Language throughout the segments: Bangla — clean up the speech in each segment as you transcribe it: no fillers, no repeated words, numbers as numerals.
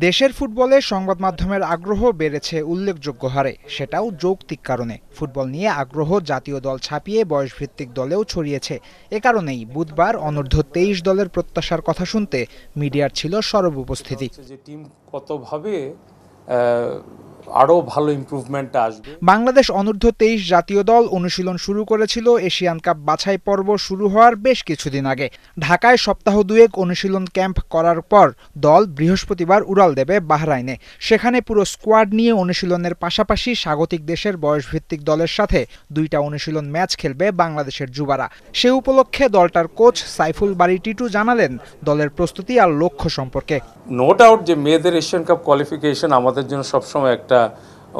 দেশের ফুটবলে সংবাদ মাধ্যমের আগ্রহ বেড়েছে উল্লেখযোগ্য হারে, সেটাও যৌক্তিক কারণে। ফুটবল নিয়ে আগ্রহ জাতীয় দল ছাপিয়ে বয়সভিত্তিক দলেও ছড়িয়েছে। এ কারণেই বুধবার অনূর্ধ্ব ২৩ দলের প্রত্যাশার কথা শুনতে মিডিয়ার ছিল সরব উপস্থিতি। টিম কতভাবে আরো ভালো ইমপ্রুভমেন্ট আসবে। বাংলাদেশ অনূর্ধ্ব ২৩ জাতীয় দল অনুশীলন শুরু করেছিল এশিয়ান কাপ বাছাই পর্ব শুরু হওয়ার বেশ কিছুদিন আগে। ঢাকায় সপ্তাহ দুয়েক অনুশীলন ক্যাম্প করার পর দল বৃহস্পতিবার উড়াল দেবে বাহরাইনে। সেখানে পুরো স্কোয়াড নিয়ে অনুশীলনের পাশাপাশি স্বাগতিক দেশের বয়সভিত্তিক দলের সাথে ২টা অনুশীলন ম্যাচ খেলবে বাংলাদেশের যুবারা। সে উপলক্ষে দলটার কোচ সাইফুল বারী টিটু জানালেন দলের প্রস্তুতি আর লক্ষ্য সম্পর্কে। নো ডাউট যে মেয়েদের এশিয়ান কাপ কোয়ালিফিকেশন আমাদের জন্য সবসময় একটা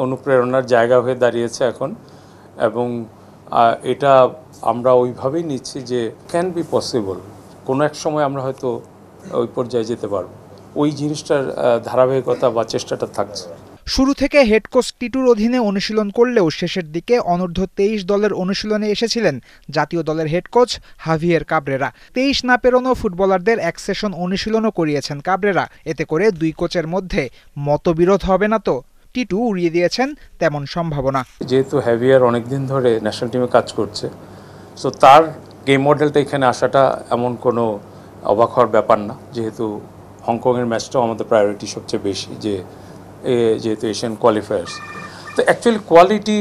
অনুপ্রেরণার জায়গা হয়ে দাঁড়িয়েছে এখন, এবং এটা আমরা ওইভাবেই নিচ্ছি যে ক্যান বি পসিবল, কোনো এক সময় আমরা হয়তো ওই পর্যায়ে যেতে পারবো। ওই জিনিসটার ধারাবাহিকতা বা চেষ্টাটা থাকছে। শুরু থেকে হেড কোচ টিটুর অধীনে অনুশীলন করলেও শেষের দিকে অনূর্ধ্ব ২৩ দলের অনুশীলনে এসেছিলেন জাতীয় দলের হেড কোচ হাভিয়ের কাবরেরা। ২৩ না পেরোনো ফুটবলারদের এক সেশন অনুশীলনও করিয়েছেন কাবরেরা। এতে করে দুই কোচের মধ্যে মতবিরোধ হবে না তো? টিটু উড়িয়ে দিয়েছেন তেমন সম্ভাবনা। যেহেতু হ্যাভিয়ার অনেকদিন ধরে ন্যাশনাল টিমে কাজ করছে, সো তার গেম মডেলটা এখানে আসাটা এমন কোনো অবাক হওয়ার ব্যাপার না, যেহেতু হংকংয়ের ম্যাচটাও আমাদের প্রায়োরিটি সবচেয়ে বেশি, যেহেতু এশিয়ান কোয়ালিফায়ার্স। তো অ্যাকচুয়ালি কোয়ালিটি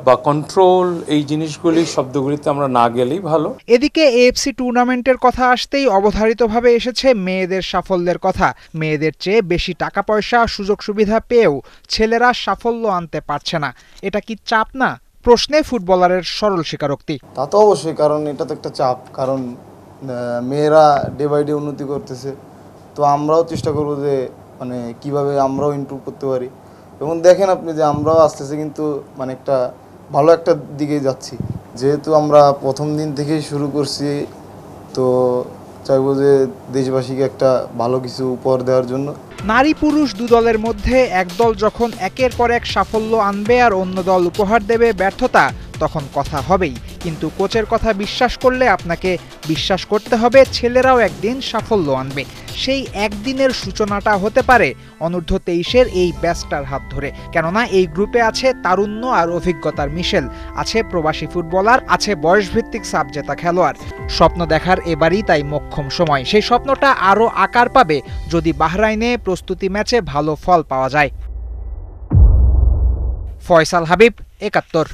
বা কন্ট্রোল এই জিনিসগুলি শব্দগুলিতে আমরা না গেলেই ভালো। এদিকে এএফসি টুর্নামেন্টের কথা আসতেই অবধারিতভাবে এসেছে মেয়েদের সাফল্যের কথা। মেয়েদের চেয়ে বেশি টাকা পয়সা সুযোগ সুবিধা পেয়েও ছেলেরা সাফল্য আনতে পারছে না, এটা কি চাপ না? প্রশ্নে ফুটবলারের সরল স্বীকারোক্তি। তা তো অবশ্যই, কারণ এটা তো একটা চাপ, কারণ মেয়েরা ডে বাই ডে উন্নতি করতেছে। তো আমরাও চেষ্টা করবো যে মানে কিভাবে আমরাও ইমপ্রুভ করতে পারি। এবং দেখেন আপনি যে আমরাও আসতেছে কিন্তু মানে একটা ভালো একটা দিকে যাচ্ছি। যেহেতু আমরা প্রথম দিন থেকেই শুরু করছি, তো চাইবো যে দেশবাসীকে একটা ভালো কিছু উপহার দেওয়ার জন্য। নারী পুরুষ দু দলের মধ্যে এক দল যখন একের পর এক সাফল্য আনবে আর অন্য দল উপহার দেবে ব্যর্থতা, তখন কথা হবেই। কিন্তু কোচের কথা বিশ্বাস করলে আপনাকে বিশ্বাস করতে হবে ছেলেরাও একদিন সাফল্য আনবে। সেই একদিনের সূচনাটা হতে পারে অনূর্ধ্ব ২৩-এর এই ব্যাচটার হাত ধরে। কেননা এই গ্রুপে আছে তারুণ্য আর অভিজ্ঞতার মিশেল, আছে প্রবাসী ফুটবলার, আছে বয়সভিত্তিক সাব জেতা খেলোয়াড়। স্বপ্ন দেখার এবারই তাই মোক্ষম সময়। সেই স্বপ্নটা আরও আকার পাবে যদি বাহরাইনে প্রস্তুতি ম্যাচে ভালো ফল পাওয়া যায়। ফয়সাল হাবিব, ৭১।